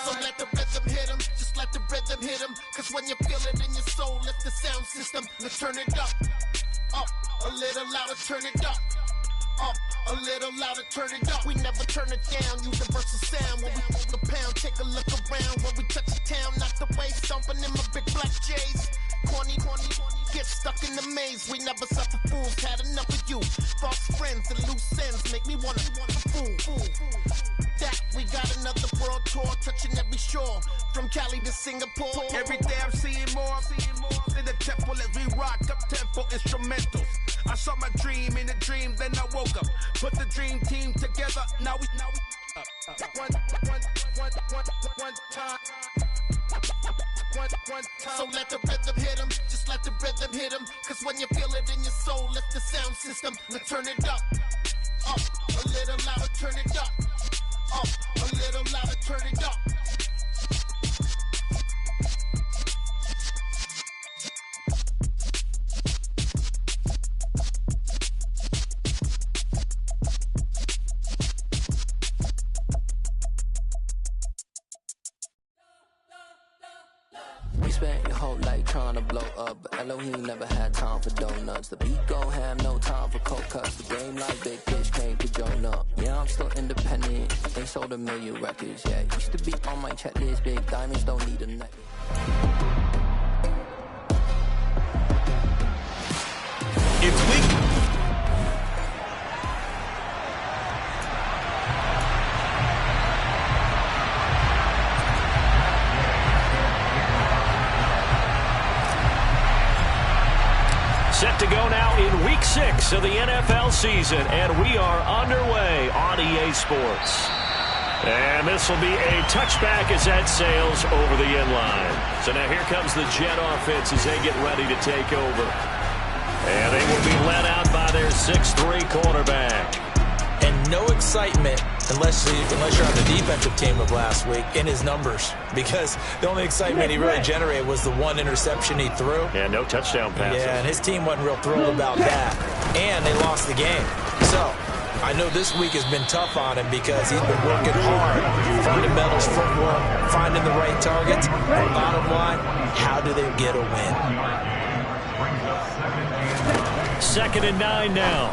So let the rhythm hit him, just let the rhythm hit him. Cause when you feel it in your soul, lift the sound system. Let's turn it up, a little louder, turn it up. A little louder, turn it up. We never turn it down, universal sound. When we move the pound, take a look around. When we touch the town, knock the way, stomping in my big black J's. Corny, get stuck in the maze. We never suffer fools, had enough of you. False friends and loose ends make me wanna fool. That we got another world tour, touching every shore, from Cali to Singapore. Every day I'm seeing more in the temple as we rock up tempo instrumentals. I saw my dream in a dream, then I woke up. Put the dream team together, now we one time. So let the rhythm hit him, just let the rhythm hit him. Cause when you feel it in your soul, lift the sound system. Let's turn it up, a little louder, turn it up, a little louder, turn it up. We spent your whole life trying to blow up, but Elohim never had time for donuts. The beat gon' have no time for cold cuts. The game like Big Fish came to join up. Yeah, I'm still independent, ain't sold a million records. Yeah, used to be on my checklist, big diamonds don't need a neck. It's week. Set to go now in Week 6 of the NFL season, and we are underway on EA Sports. And this will be a touchback as that sails over the end line. So now here comes the Jet offense as they get ready to take over. And they will be led out by their 6'3" quarterback. And no excitement unless you're on the defensive team of last week in his numbers, because the only excitement he really generated was the one interception he threw. Yeah, no touchdown passes. Yeah, and his team wasn't real thrilled about that. And they lost the game. So I know this week has been tough on him because he's been working hard. Fundamentals, footwork, finding the right targets. And bottom line, how do they get a win? 2nd and 9 now.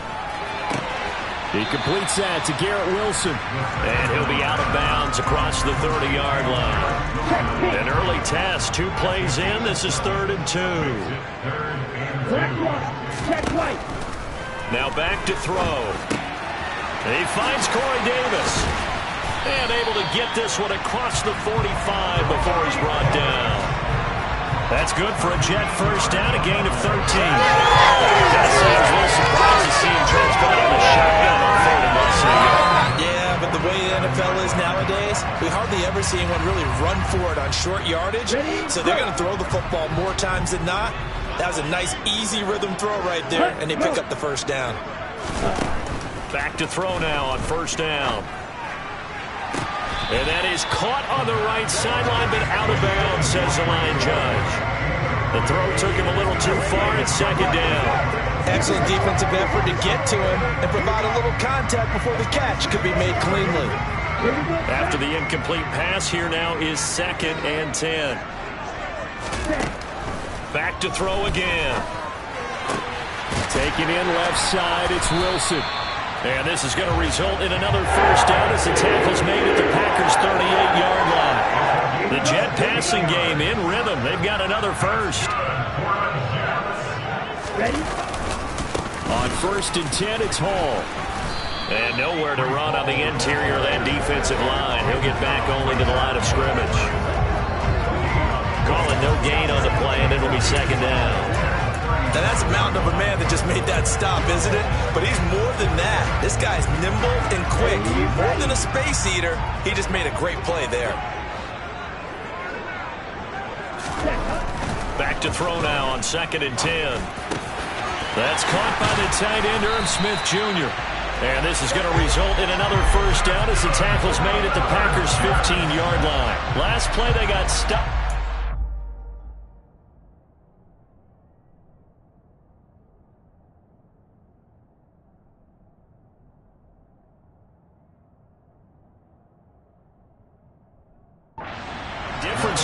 He completes that to Garrett Wilson. And he'll be out of bounds across the 30-yard line. An early test, 2 plays in. This is 3rd and 2. Now back to throw. And he finds Corey Davis. And able to get this one across the 45 before he's brought down. That's good for a Jet first down, a gain of 13. That seems a little surprised to see him transport on the shotgun on 3rd and less. Yeah, but the way the NFL is nowadays, we hardly ever see anyone really run for it on short yardage. So they're going to throw the football more times than not. That was a nice, easy rhythm throw right there, and they pick up the first down. Back to throw now on 1st down. And that is caught on the right sideline, but out of bounds, says the line judge. The throw took him a little too far. It's 2nd down. Excellent defensive effort to get to him and provide a little contact before the catch could be made cleanly. After the incomplete pass, here now is 2nd and 10. Back to throw again. Taking in left side, it's Wilson. And this is going to result in another first down as the tackle's made at the Packers' 38-yard line. The Jet passing game in rhythm. They've got another first. Ready? On 1st and 10, it's Hall. And nowhere to run on the interior of that defensive line. He'll get back only to the line of scrimmage. Calling no gain on the play, and it'll be 2nd down. Now that's a mountain of a man that just made that stop, isn't it? But he's more than that. This guy's nimble and quick. More than a space eater, he just made a great play there. Back to throw now on 2nd and 10. That's caught by the tight end, Irv Smith Jr. And this is going to result in another first down as the tackle's made at the Packers' 15-yard line. Last play, they got stopped.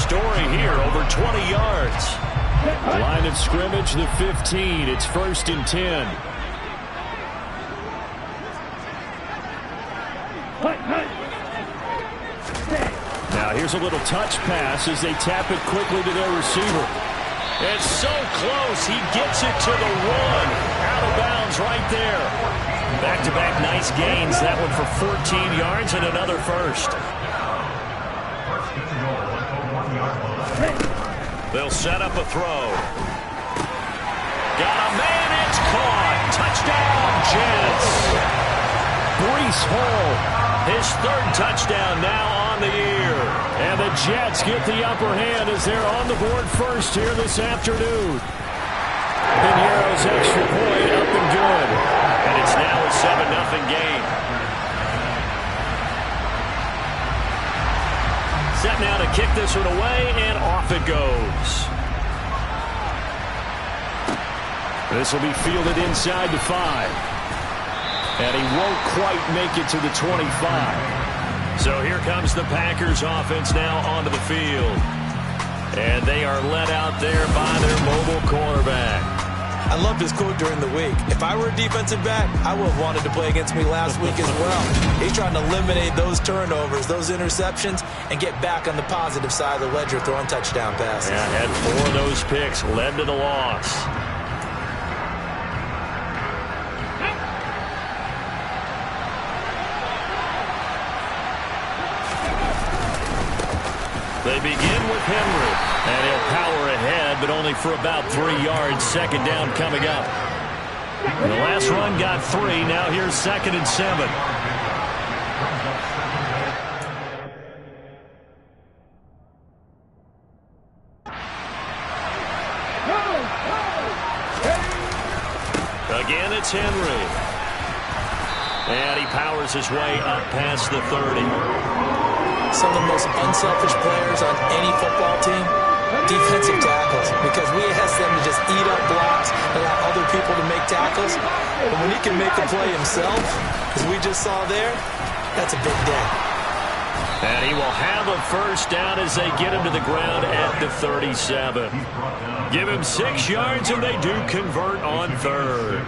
story here, over 20 yards. Line of scrimmage, the 15. It's 1st and 10. Now here's a little touch pass as they tap it quickly to their receiver. It's so close. He gets it to the 1. Out of bounds right there. Back-to-back nice gains. That one for 14 yards and another first. They'll set up a throw. Got a man. It's caught. Touchdown, Jets. Breece Hall, his 3rd touchdown now on the year. And the Jets get the upper hand as they're on the board first here this afternoon. Piñeiro's extra point up and good. And it's now a 7-0 game. Set now to kick this one away, and off it goes. This will be fielded inside the 5. And he won't quite make it to the 25. So here comes the Packers offense now onto the field. And they are led out there by their mobile quarterback. I loved his quote during the week. If I were a defensive back, I would have wanted to play against me last week as well. He's trying to eliminate those turnovers, those interceptions, and get back on the positive side of the ledger throwing touchdown passes. Yeah, had 4 of those picks, led to the loss. They begin with Henry, and he'll power ahead, but only for about 3 yards. 2nd down coming up. And the last run got 3. Now here's 2nd and 7. Again, it's Henry. And he powers his way up past the 30. Some of the most unselfish players on any football team, defensive tackles, because we ask them to just eat up blocks, allow other people to make tackles. But when he can make a play himself, as we just saw there, that's a big day. And he will have a 1st down as they get him to the ground at the 37. Give him 6 yards, and they do convert on 3rd.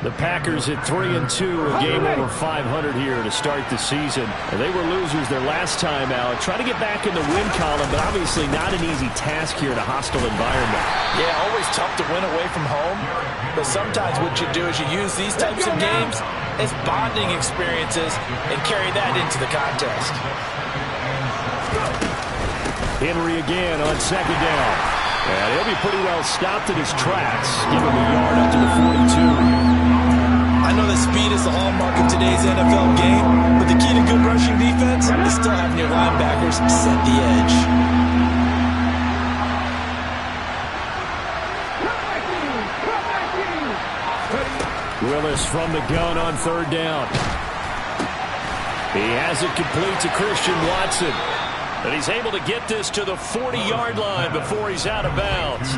The Packers at 3-2, a game over 500 here to start the season. They were losers their last time out. Try to get back in the win column, but obviously not an easy task here in a hostile environment. Yeah, always tough to win away from home. But sometimes what you do is you use these types of games as bonding experiences and carry that into the contest. Henry again on 2nd down. And he'll be pretty well stopped in his tracks. Give him a yard up to the 42. I know that speed is the hallmark of today's NFL game, but the key to good rushing defense is still having your linebackers set the edge. Willis from the gun on 3rd down. He has it complete to Christian Watson. And he's able to get this to the 40-yard line before he's out of bounds.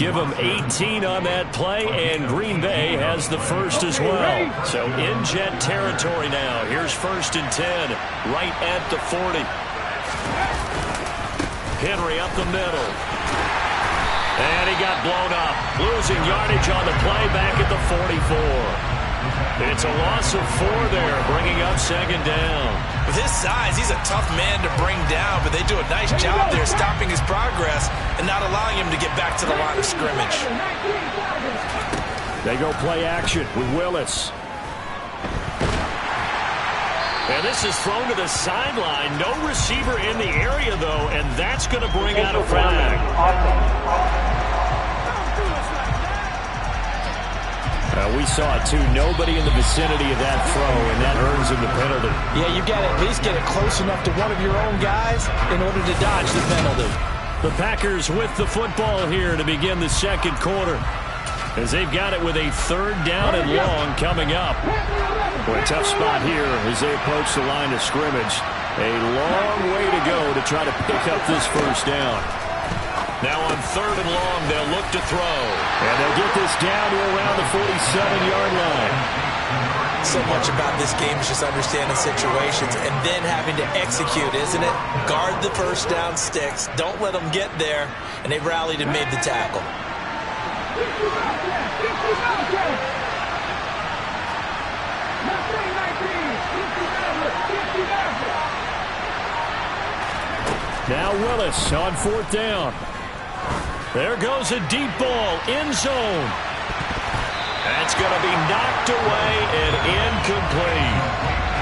Give him 18 on that play, and Green Bay has the 1st as well. So in Jet territory now. Here's 1st and 10, right at the 40. Henry up the middle. And he got blown up. Losing yardage on the play back at the 44. It's a loss of 4 there, bringing up 2nd down. With his size, he's a tough man to bring down, but they do a nice job there stopping his progress and not allowing him to get back to the line of scrimmage. They go play action with Willis. And this is thrown to the sideline. No receiver in the area, though, and that's going to bring out a flag. We saw it, too. Nobody in the vicinity of that throw, and that earns him the penalty. Yeah, you got to at least get it close enough to one of your own guys in order to dodge the penalty. The Packers with the football here to begin the 2nd quarter, as they've got it with a 3rd down and long coming up. Well, a tough spot here as they approach the line of scrimmage. A long way to go to try to pick up this 1st down. Now on 3rd and long, they'll look to throw. And they'll get this down to around the 47-yard line. So much about this game is just understanding situations and then having to execute, isn't it? Guard the first down sticks. Don't let them get there. And they rallied and made the tackle. Now Willis on 4th down. There goes a deep ball, end zone. That's going to be knocked away and incomplete.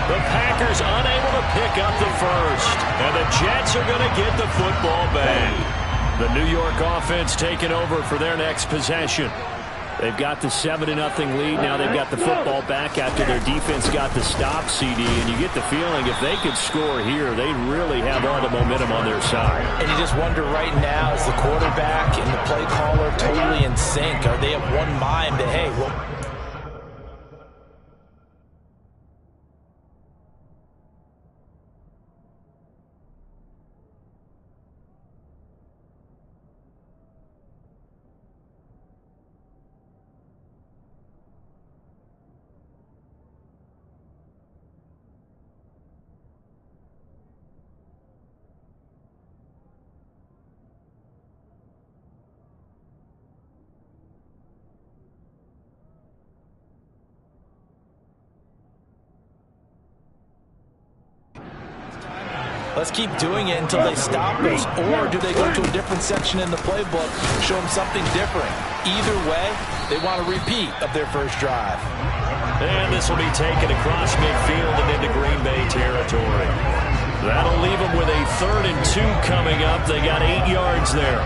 The Packers unable to pick up the first. And the Jets are going to get the football back. The New York offense taking over for their next possession. They've got the 7-0 lead. Now they've got the football back after their defense got the stop, CD. And you get the feeling if they could score here, they'd really have all the momentum on their side. And you just wonder right now, is the quarterback and the play caller totally in sync? Are they of one mind that, hey, well... Let's keep doing it until they stop us. Or do they go to a different section in the playbook, show them something different? Either way, they want a repeat of their first drive. And this will be taken across midfield and into Green Bay territory. That'll leave them with a 3rd and 2 coming up. They got 8 yards there.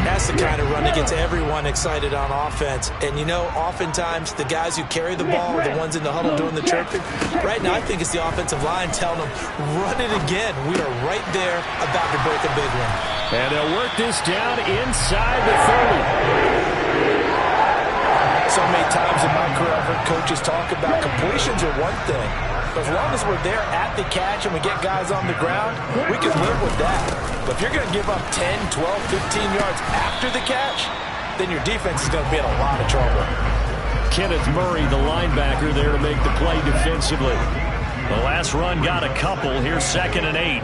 That's the kind of run that gets everyone excited on offense. And, you know, oftentimes the guys who carry the ball are the ones in the huddle doing the chirping. Right now, I think it's the offensive line telling them, run it again. We are right there about to break a big one. And they'll work this down inside the 30. So many times in my career, I've heard coaches talk about completions are one thing. But as long as we're there at the catch and we get guys on the ground, we can live with that. But if you're going to give up 10, 12, 15 yards after the catch, then your defense is going to be in a lot of trouble. Kenneth Murray, the linebacker, there to make the play defensively. The last run got a couple. Here's 2nd and 8.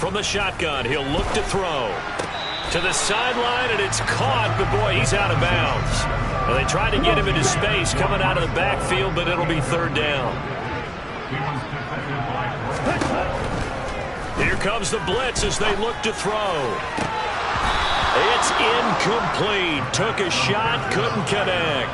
From the shotgun, he'll look to throw. To the sideline, and it's caught, but boy, he's out of bounds. Well, they tried to get him into space coming out of the backfield, but it'll be 3rd down. Here comes the blitz as they look to throw. It's incomplete. Took a shot, couldn't connect.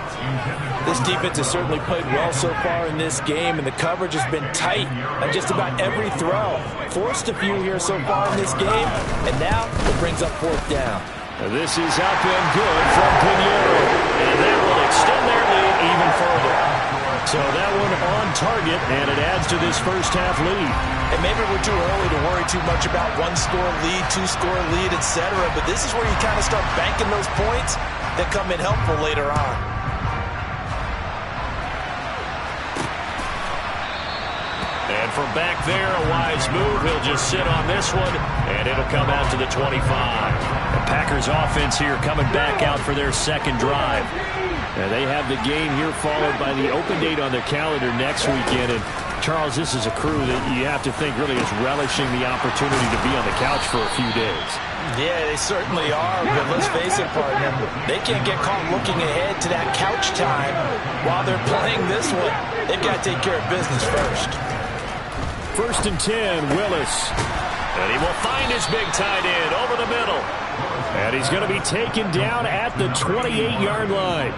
This defense has certainly played well so far in this game, and the coverage has been tight on just about every throw. Forced a few here so far in this game, and now it brings up 4th down. This is up and good from Pinheiro, and that will extend their lead even further. So that one on target, and it adds to this first half lead. And maybe we're too early to worry too much about 1-score lead, 2-score lead, etc. But this is where you kind of start banking those points that come in helpful later on. And from back there, a wise move. He'll just sit on this one, and it'll come out to the 25. The Packers offense here coming back out for their 2nd drive. And they have the game here followed by the open date on their calendar next weekend. And Charles, this is a crew that you have to think really is relishing the opportunity to be on the couch for a few days. Yeah, they certainly are, but let's face it, partner, they can't get caught looking ahead to that couch time while they're playing this one. They've got to take care of business first. 1st and 10, Willis. And he will find his big tight end over the middle. And he's going to be taken down at the 28-yard line.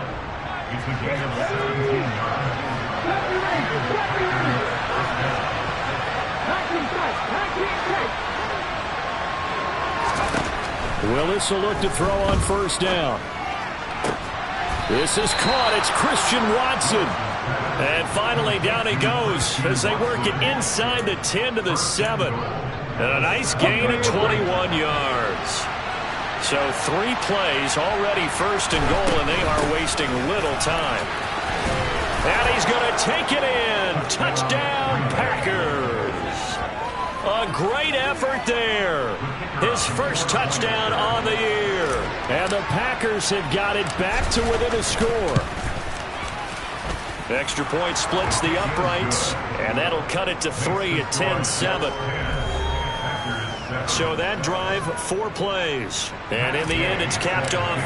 Willis will look to throw on 1st down. This is caught. It's Christian Watson. And finally down he goes as they work it inside the 10 to the 7. And a nice gain of 21 yards. So 3 plays already 1st and goal, and they are wasting little time. And he's going to take it in. Touchdown, Packers. A great effort there. His first touchdown on the year. And the Packers have got it back to within a score. Extra point splits the uprights, and that'll cut it to 3 at 10-7. So that drive, 4 plays. And in the end, it's capped off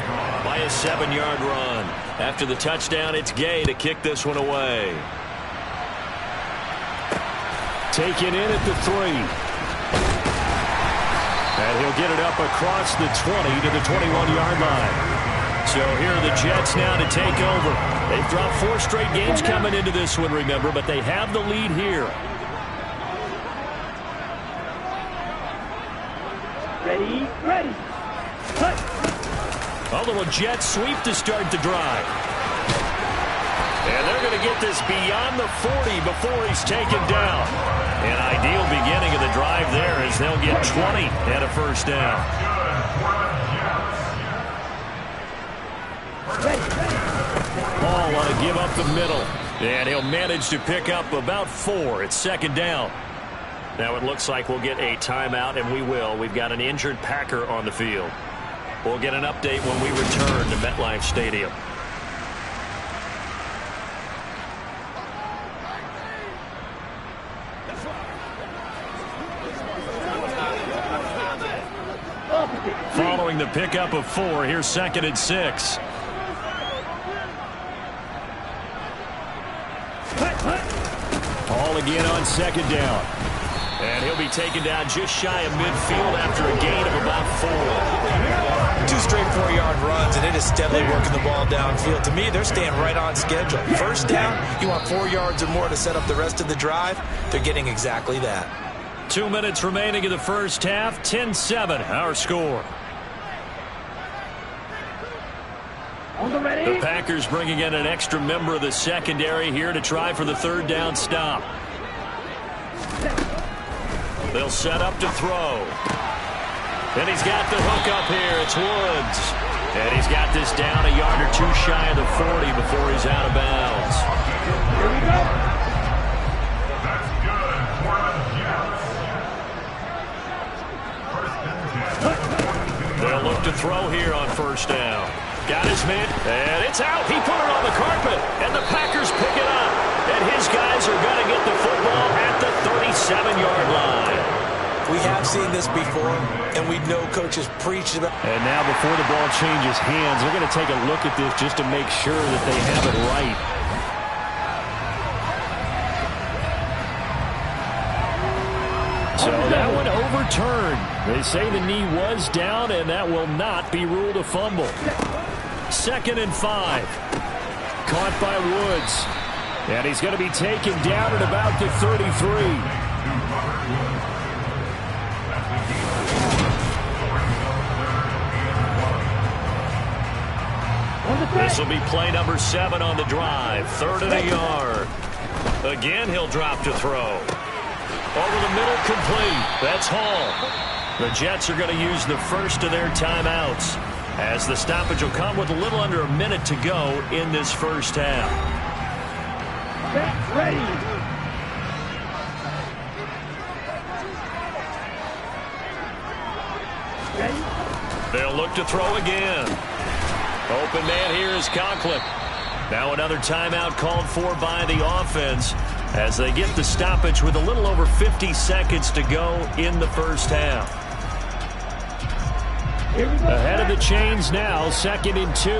by a 7-yard run. After the touchdown, it's Gay to kick this one away. Taken in at the 3. And he'll get it up across the 20 to the 21-yard line. So here are the Jets now to take over. They've dropped 4 straight games coming into this one, remember, but they have the lead here. Ready. Cut. A little jet sweep to start the drive. And they're going to get this beyond the 40 before he's taken down. An ideal beginning of the drive there as they'll get 20 and a first down. Ball want to give up the middle. And he'll manage to pick up about 4. It's second down. Now it looks like we'll get a timeout, and we will. We've got an injured Packer on the field. We'll get an update when we return to MetLife Stadium. Following the pickup of 4, here's 2nd and 6. Ball again on 2nd down. And he'll be taken down just shy of midfield after a gain of about 4. 2 straight 4-yard runs, and it is steadily working the ball downfield. To me, they're staying right on schedule. First down, you want 4 yards or more to set up the rest of the drive. They're getting exactly that. 2 minutes remaining in the first half. 10-7, our score. The Packers bringing in an extra member of the secondary here to try for the 3rd down stop. They'll set up to throw. And he's got the hook up here. It's Woods. And he's got this down a yard or 2 shy of the 40 before he's out of bounds. Here we go. They'll look to throw here on 1st down. Got his man, and it's out. He put it on the carpet, and the Packers pick it up. And his guys are going to get the football at the 37-yard line. We have seen this before, and we know coaches preach about. And now before the ball changes hands, they're going to take a look at this just to make sure that they have it right. So that one overturned. They say the knee was down, and that will not be ruled a fumble. 2nd and 5. Caught by Woods. And he's going to be taken down at about the 33. This will be play number 7 on the drive. 3rd and a yard. Again, he'll drop to throw. Over the middle, complete. That's Hall. The Jets are going to use the first of their timeouts, as the stoppage will come with a little under a minute to go in this first half. Ready. They'll look to throw again. Open man here is Conklin. Now another timeout called for by the offense as they get the stoppage with a little over 50 seconds to go in the first half. Ahead of the chains now, 2nd and 2.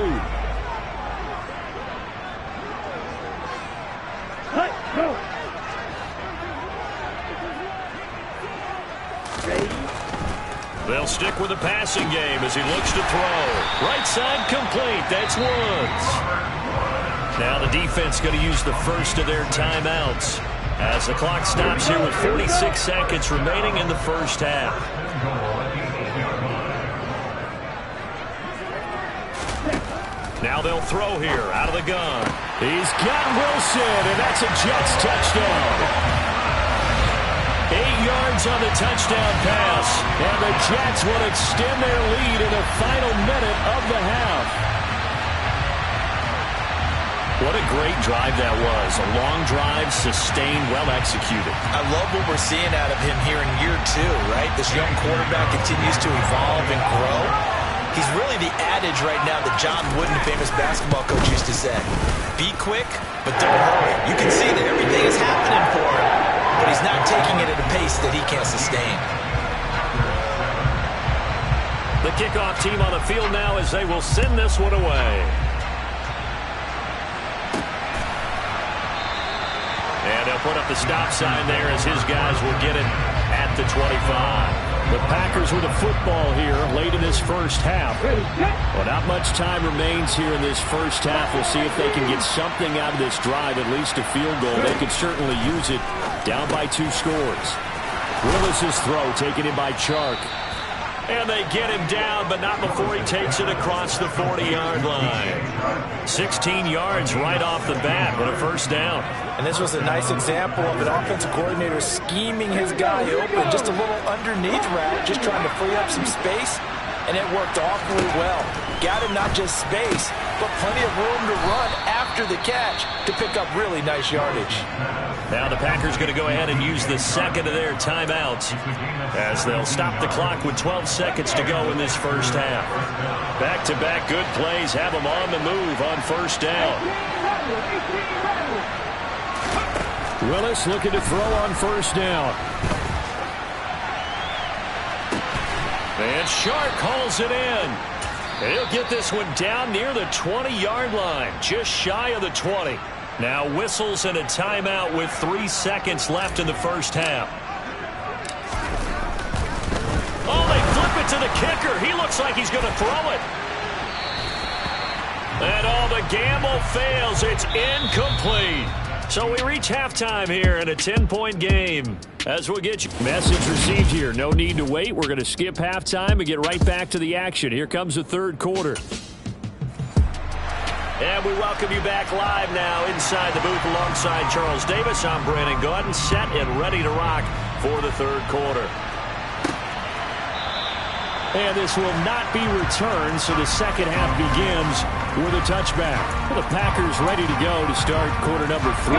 They'll stick with the passing game as he looks to throw. Right side complete. That's Woods. Now the defense going to use the first of their timeouts as the clock stops here with 46 seconds remaining in the first half. Now they'll throw here out of the gun. He's got Wilson, and that's a Jets touchdown. 8 yards on the touchdown pass, and the Jets will extend their lead in the final minute of the half. What a great drive that was. A long drive, sustained, well executed. I love what we're seeing out of him here in year 2, right? This young quarterback continues to evolve and grow. He's really the adage right now that John Wooden, the famous basketball coach, used to say. Be quick, but don't hurry. You can see that everything is happening for him, but he's not taking it at a pace that he can't sustain. The kickoff team on the field now as they will send this one away. And they'll put up the stop sign there as his guys will get it at the 25. The Packers with the football here late in this first half. Well, not much time remains here in this first half. We'll see if they can get something out of this drive, at least a field goal. They could certainly use it. Down by 2 scores. Willis's throw taken in by Chark. And they get him down, but not before he takes it across the 40-yard line. 16 yards right off the bat with a first down. And this was a nice example of an offensive coordinator scheming his guy open. Just a little underneath route, just trying to free up some space. And it worked awfully well. Got him not just space, but plenty of room to run after the catch to pick up really nice yardage. Now the Packers going to go ahead and use the second of their timeouts as they'll stop the clock with 12 seconds to go in this first half. Back-to-back good plays have them on the move on first down. Willis looking to throw on first down. And Shark hauls it in. And he'll get this one down near the 20-yard line, just shy of the 20. Now whistles and a timeout with 3 seconds left in the first half. Oh, they flip it to the kicker. He looks like he's going to throw it. And the gamble fails. It's incomplete. So we reach halftime here in a 10-point game. As we'll get you. Message received here. No need to wait. We're going to skip halftime and get right back to the action. Here comes the third quarter. And we welcome you back live now inside the booth alongside Charles Davis. I'm Brandon Gordon, set and ready to rock for the third quarter. And this will not be returned, so the second half begins with a touchback. The Packers ready to go to start quarter number 3.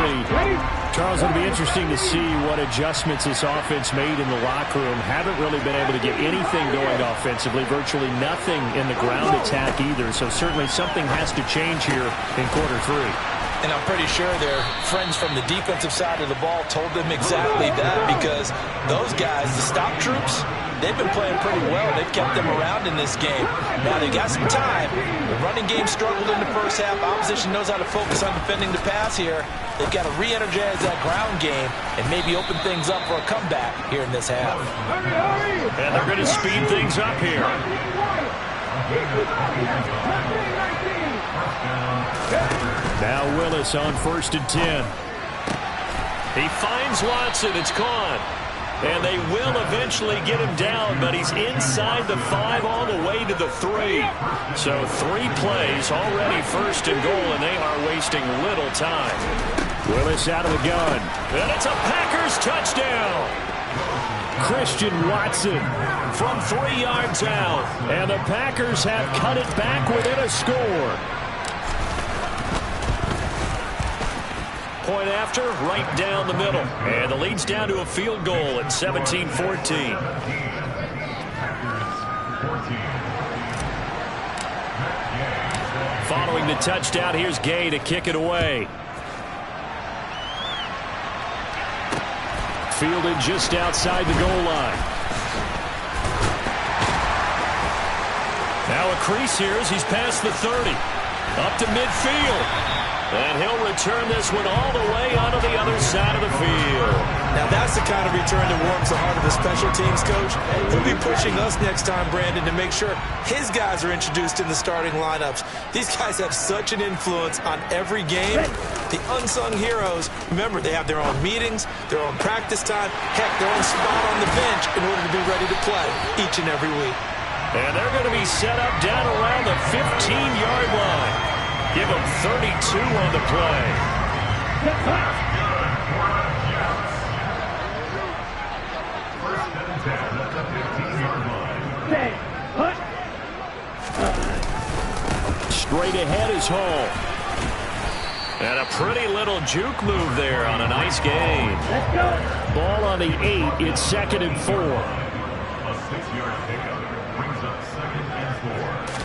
Charles, it'll be interesting to see what adjustments this offense made in the locker room. Haven't really been able to get anything going offensively, virtually nothing in the ground attack either. So certainly something has to change here in quarter 3. And I'm pretty sure their friends from the defensive side of the ball told them exactly that, because those guys, the stop troops, they've been playing pretty well. They've kept them around in this game. Now they got some time. The running game struggled in the first half. Opposition knows how to focus on defending the pass here. They've got to re-energize that ground game and maybe open things up for a comeback here in this half. And they're going to speed things up here. Now Willis on 1st and 10. He finds Watson. It's gone. And they will eventually get him down, but he's inside the 5 all the way to the 3. So 3 plays already 1st and goal, and they are wasting little time. Willis out of the gun. And it's a Packers touchdown. Christian Watson from 3 yards out. And the Packers have cut it back within a score. Point after, right down the middle. And the lead's down to a field goal at 17-14. Following the touchdown, here's Gay to kick it away. Fielded just outside the goal line. Now a crease here as he's past the 30. Up to midfield. And he'll return this one all the way onto the other side of the field. Now that's the kind of return that warms the heart of a special teams coach. He'll be pushing us next time, Brandon, to make sure his guys are introduced in the starting lineups. These guys have such an influence on every game. The unsung heroes, remember, they have their own meetings, their own practice time, heck, their own spot on the bench in order to be ready to play each and every week. And they're going to be set up down around the 15-yard line. Give them 32 on the play. Straight ahead is Hall. And a pretty little juke move there on a nice gain. Let's go. Ball on the 8. It's 2nd and 4. A 6-yard pickup brings up 2nd and 4.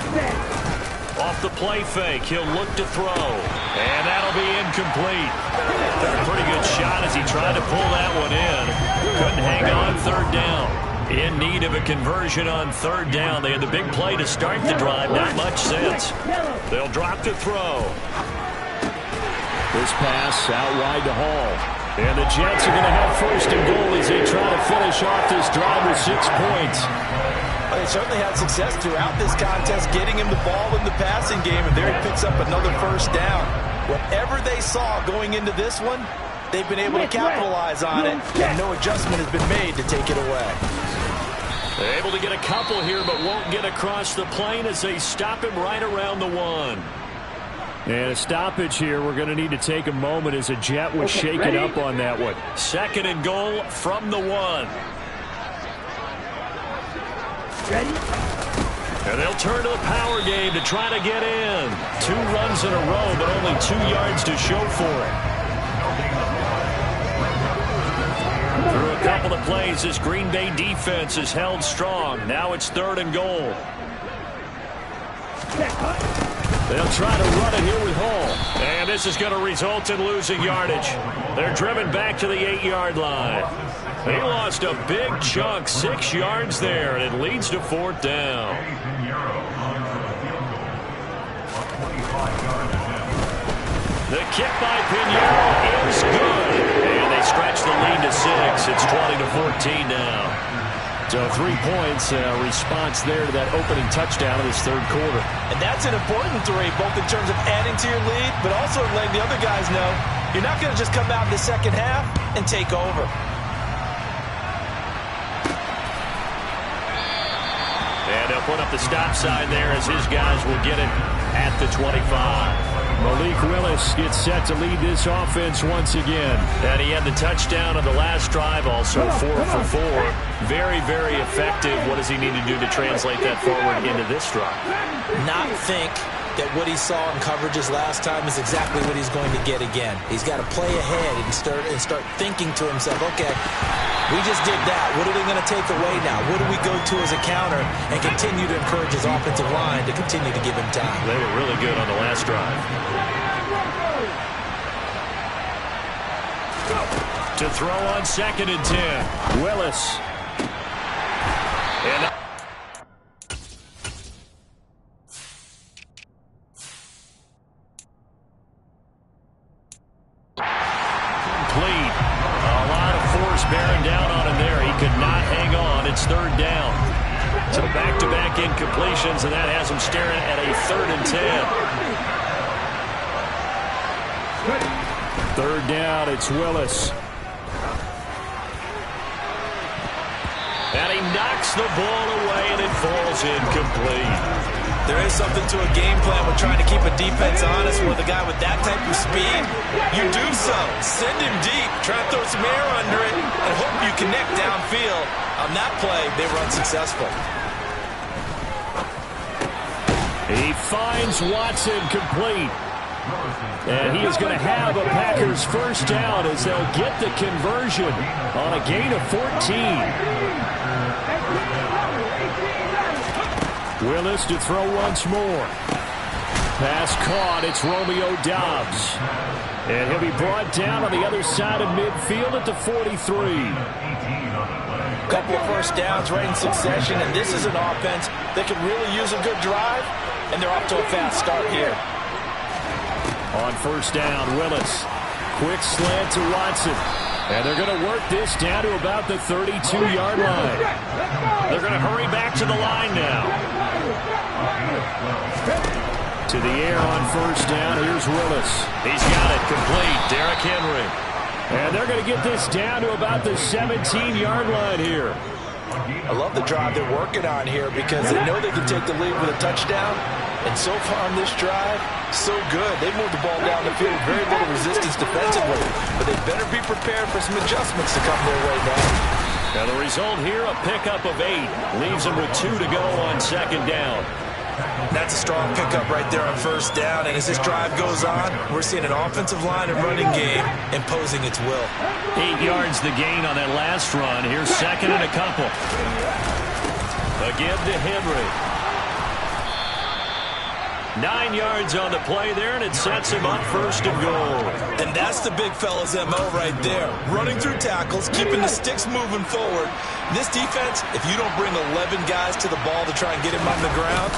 the play fake. He'll look to throw. And that'll be incomplete. Got a pretty good shot as he tried to pull that one in. Couldn't hang on third down. In need of a conversion on third down. They had the big play to start the drive. Not much sense. They'll drop to throw. This pass out wide to Hall. And the Jets are going to have first and goal as they try to finish off this drive with 6 points. Well, they certainly had success throughout this contest, getting him the ball in the passing game, and there he picks up another first down. Whatever they saw going into this one, they've been able to capitalize on it, and no adjustment has been made to take it away. They're able to get a couple here, but won't get across the plane as they stop him right around the 1. And a stoppage here. We're going to need to take a moment as a Jet was shaken up on that one. Second and goal from the 1. Ready? And they'll turn to the power game to try to get in. 2 runs in a row, but only 2 yards to show for it. Through a couple of plays, this Green Bay defense is held strong. Now it's third and goal. They'll try to run it here with Hall. And this is going to result in losing yardage. They're driven back to the 8-yard line. He lost a big chunk, 6 yards there, and it leads to fourth down. The kick by Pinheiro is good. And they stretch the lead to 6. It's 20-14 now. So 3 points, response there to that opening touchdown of this third quarter. And that's an important 3, both in terms of adding to your lead, but also letting the other guys know you're not going to just come out in the second half and take over. And they'll put up the stop sign there as his guys will get it at the 25. Malik Willis gets set to lead this offense once again. And he had the touchdown on the last drive, also 4 for 4. Very, very effective. What does he need to do to translate that forward into this drive? Not think that what he saw in coverages last time is exactly what he's going to get again. He's got to play ahead and start thinking to himself, okay, we just did that. What are they going to take away now? What do we go to as a counter? And continue to encourage his offensive line to continue to give him time. They were really good on the last drive. To throw on second and 10. Willis. And complete. A lot of force bearing down on him there. He could not hang on. It's third down. So back-to-back incompletions, and that has him staring at a 3rd and 10. Third down, it's Willis. And he knocks the ball away, and it falls incomplete. There is something to a game plan with trying to keep a defense honest with a guy with that type of speed. You do so. Send him deep. Try to throw some air under it and hope you connect downfield. On that play, they were unsuccessful. He finds Watson complete. And he is going to have a Packers first down as they'll get the conversion on a gain of 14. Willis to throw once more. Pass caught. It's Romeo Doubs. And he'll be brought down on the other side of midfield at the 43. Couple of first downs right in succession, and this is an offense that can really use a good drive, and they're off to a fast start here. On first down, Willis. Quick slant to Watson. And they're going to work this down to about the 32-yard line. They're going to hurry back to the line now. To the air on first down. Here's Willis. He's got it complete. Derrick Henry. And they're going to get this down to about the 17-yard line here. I love the drive they're working on here because they know they can take the lead with a touchdown. And so far on this drive, so good. They moved the ball down the field with very little resistance defensively. But they better be prepared for some adjustments to come their way now. Now the result here, a pickup of 8. Leaves them with 2 to go on second down. That's a strong pickup right there on first down. And as this drive goes on, we're seeing an offensive line and running game imposing its will. 8 yards the gain on that last run. Here's second and a couple. Again to Henry. 9 yards on the play there, and it sets him up first and goal. And that's the big fella's MO right there. Running through tackles, keeping the sticks moving forward. This defense, if you don't bring 11 guys to the ball to try and get him on the ground.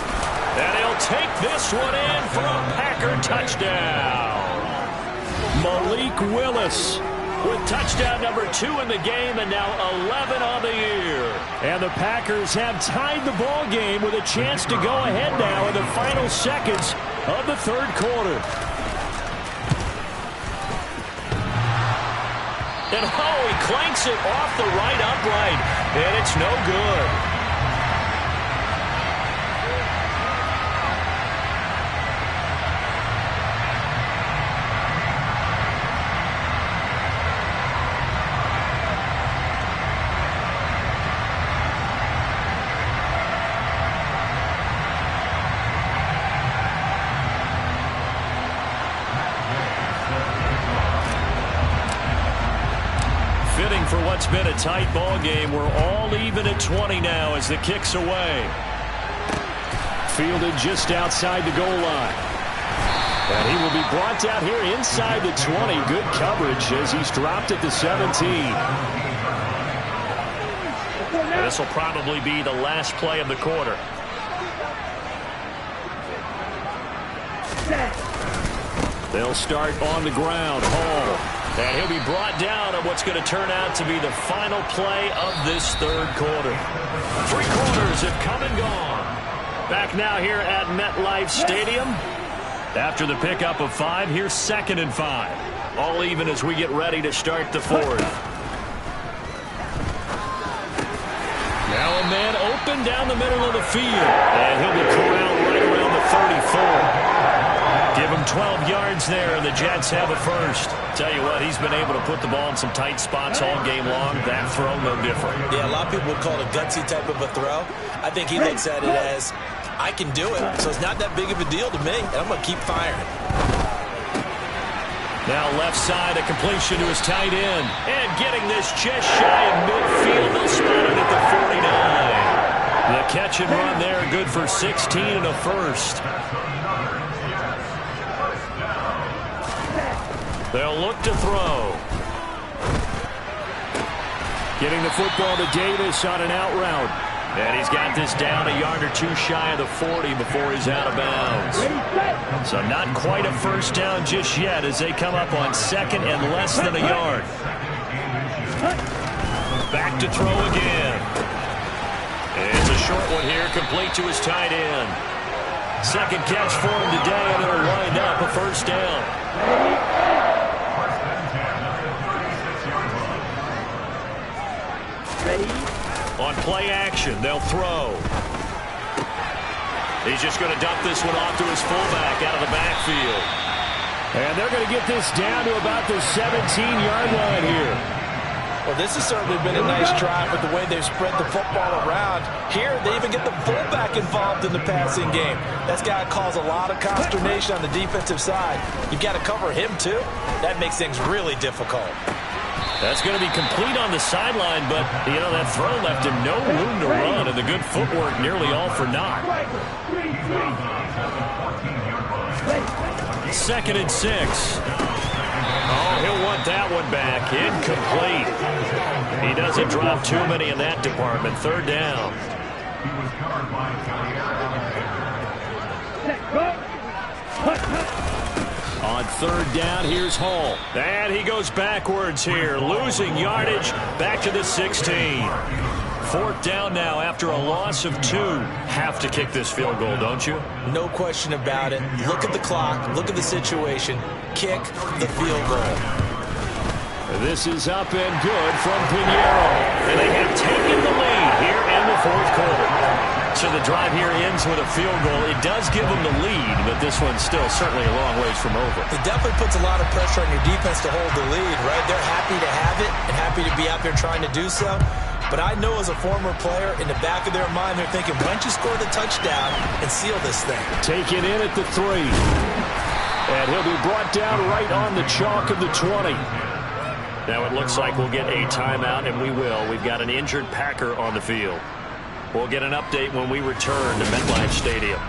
And he'll take this one in for a Packer touchdown. Malik Willis with touchdown number 2 in the game, and now 11 on the year. And the Packers have tied the ball game with a chance to go ahead now in the final seconds of the third quarter. And he clanks it off the right upright, and it's no good. For what's been a tight ball game, we're all even at 20 now as the kick's away. Fielded just outside the goal line. And he will be brought down here inside the 20. Good coverage as he's dropped at the 17. And this will probably be the last play of the quarter. They'll start on the ground. Hall. And he'll be brought down on what's going to turn out to be the final play of this third quarter. 3 quarters have come and gone. Back now here at MetLife Stadium. After the pickup of 5, here's 2nd and 5. All even as we get ready to start the fourth. Now a man open down the middle of the field. And he'll be corralled right around the 34. Give him 12 yards there, and the Jets have a first. Tell you what, he's been able to put the ball in some tight spots all game long. That throw, no different. Yeah, a lot of people would call it a gutsy type of a throw. I think he looks at it as, I can do it, so it's not that big of a deal to me, and I'm going to keep firing. Now left side, a completion to his tight end. And getting this just shy of midfield. They'll spot it at the 49. The catch and run there, good for 16 and a first. They'll look to throw. Getting the football to Davis on an out route. And he's got this down a yard or 2 shy of the 40 before he's out of bounds. So not quite a first down just yet as they come up on 2nd and less than a yard. Back to throw again. It's a short one here, complete to his tight end. 2nd catch for him today, and it'll wind up a first down. On play action, they'll throw. He's just going to dump this one off to his fullback out of the backfield. And they're going to get this down to about the 17-yard line here. Well, this has certainly been a nice drive with the way they've spread the football around. Here, they even get the fullback involved in the passing game. That's got to cause a lot of consternation on the defensive side. You've got to cover him, too. That makes things really difficult. That's going to be complete on the sideline, but, you know, that throw left him no room to run, and the good footwork nearly all for naught. 2nd and 6. Oh, he'll want that one back. Incomplete. He doesn't drop too many in that department. 3rd down. On 3rd down, here's Hall. And he goes backwards here, losing yardage back to the 16. 4th down now after a loss of 2. Have to kick this field goal, don't you? No question about it. Look at the clock. Look at the situation. Kick the field goal. This is up and good from Pinheiro. And they have taken the lead here in the 4th quarter. So the drive here ends with a field goal. It does give them the lead, but this one's still certainly a long ways from over. It definitely puts a lot of pressure on your defense to hold the lead, right? They're happy to have it and happy to be out there trying to do so. But I know as a former player, in the back of their mind, they're thinking, why don't you score the touchdown and seal this thing? Taken in at the 3. And he'll be brought down right on the chalk of the 20. Now it looks like we'll get a timeout, and we will. We've got an injured Packer on the field. We'll get an update when we return to MetLife Stadium.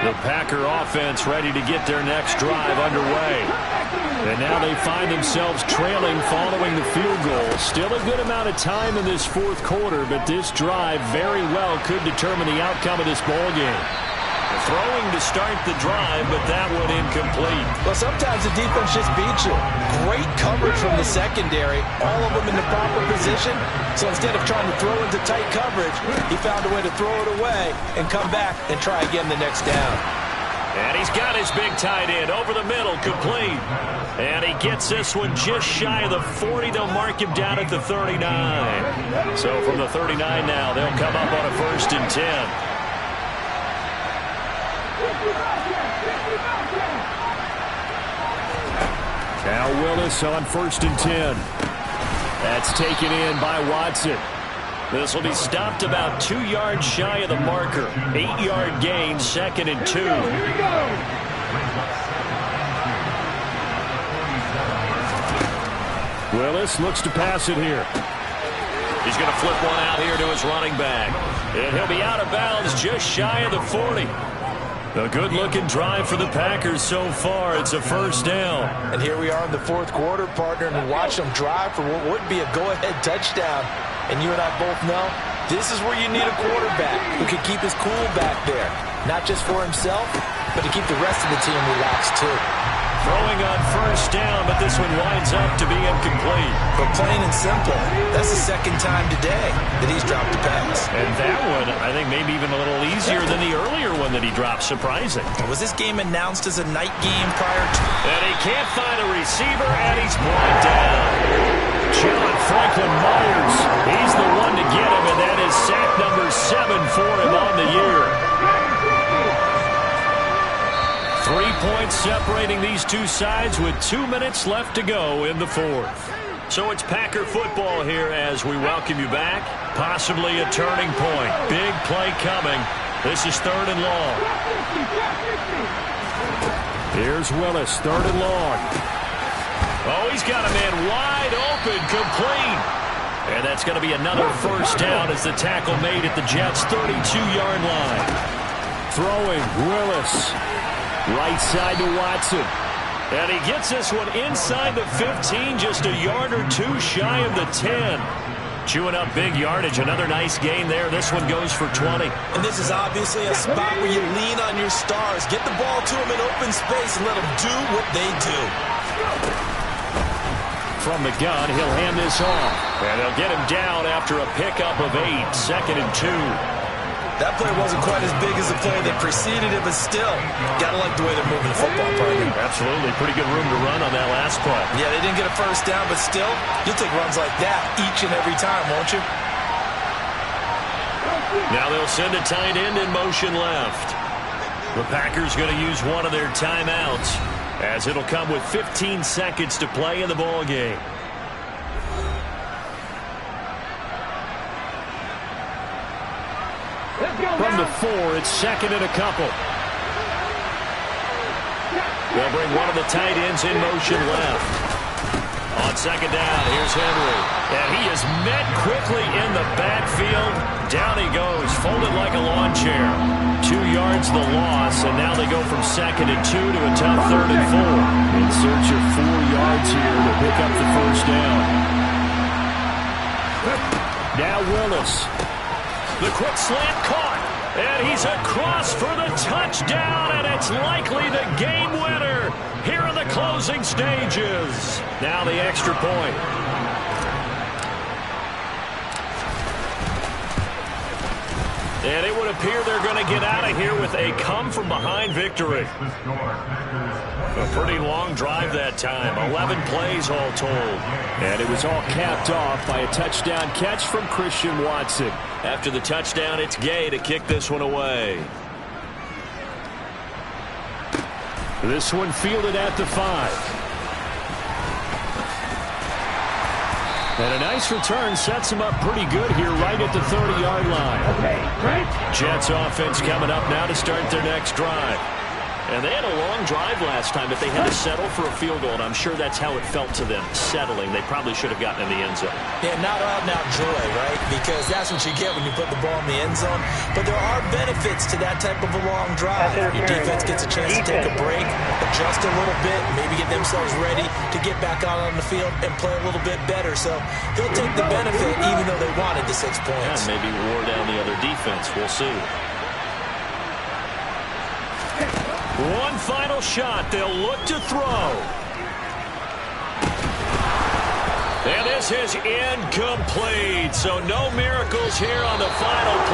The Packer offense ready to get their next drive underway. And now they find themselves trailing following the field goal. Still a good amount of time in this fourth quarter, but this drive very well could determine the outcome of this ball game. Throwing to start the drive, but that one incomplete. Well, sometimes the defense just beats you. Great coverage from the secondary, all of them in the proper position. So instead of trying to throw into tight coverage, he found a way to throw it away and come back and try again the next down. And he's got his big tight end over the middle, complete. And he gets this one just shy of the 40. They'll mark him down at the 39. So from the 39 now, they'll come up on a 1st and 10. Now Willis on 1st and 10. That's taken in by Watson. This will be stopped about 2 yards shy of the marker. 8-yard gain, 2nd and 2. Willis looks to pass it here. He's going to flip one out here to his running back. And he'll be out of bounds just shy of the 40. A good-looking drive for the Packers so far. It's a 1st down. And here we are in the fourth quarter, partner, and watch them drive for what would be a go-ahead touchdown. And you and I both know this is where you need a quarterback who can keep his cool back there. Not just for himself, but to keep the rest of the team relaxed too. Throwing on 1st down, but this one winds up to be incomplete. But plain and simple, that's the 2nd time today that he's dropped a pass. And that one, I think, maybe even a little easier than the earlier one that he dropped. Surprising. Was this game announced as a night game prior to? And he can't find a receiver, and he's brought down. John Franklin Myers, he's the one to get him, and that is sack number 7 for him on the year. 3 points separating these two sides with 2 minutes left to go in the fourth. So it's Packer football here as we welcome you back. Possibly a turning point. Big play coming. This is 3rd and long. Here's Willis, 3rd and long. Oh, he's got a man wide open, complete. And that's going to be another 1st down as the tackle made at the Jets' 32-yard line. Throwing, Willis. Right side to Watson. And he gets this one inside the 15, just a yard or 2 shy of the 10. Chewing up big yardage. Another nice gain there. This one goes for 20. And this is obviously a spot where you lean on your stars. Get the ball to them in open space and let them do what they do. From the gun, he'll hand this off. And they'll get him down after a pickup of 8. 2nd and 2. That play wasn't quite as big as the play that preceded it, but still, gotta like the way they're moving the football, partner. Absolutely. Pretty good room to run on that last play. Yeah, they didn't get a 1st down, but still, you'll take runs like that each and every time, won't you? Now they'll send a tight end in motion left. The Packers going to use one of their timeouts as it'll come with 15 seconds to play in the ball game. From the 4, it's 2nd and a couple. They'll bring one of the tight ends in motion left. On 2nd down, here's Henry. And he is met quickly in the backfield. Down he goes, folded like a lawn chair. 2 yards the loss, and now they go from 2nd and 2 to a tough 3rd and 4. In search of 4 yards here to pick up the 1st down. Now Willis. The quick slant caught, and he's across for the touchdown, and it's likely the game winner here in the closing stages. Now the extra point. And it would appear they're going to get out of here with a come-from-behind victory. A pretty long drive that time, 11 plays all told. And it was all capped off by a touchdown catch from Christian Watson. After the touchdown, it's Gay to kick this one away. This one fielded at the 5. And a nice return sets him up pretty good here right at the 30-yard line. Jets offense coming up now to start their next drive. And they had a long drive last time, but they had to settle for a field goal, and I'm sure that's how it felt to them, settling. They probably should have gotten in the end zone. Yeah, not out-and-out joy, right? Because that's what you get when you put the ball in the end zone. But there are benefits to that type of a long drive. Your defense gets a chance to take a break, adjust a little bit, maybe get themselves ready to get back out on the field and play a little bit better. So they'll take the benefit even though they wanted the 6 points. And maybe wore down the other defense. We'll see. One final shot. They'll look to throw. And this is incomplete. So no miracles here on the final play.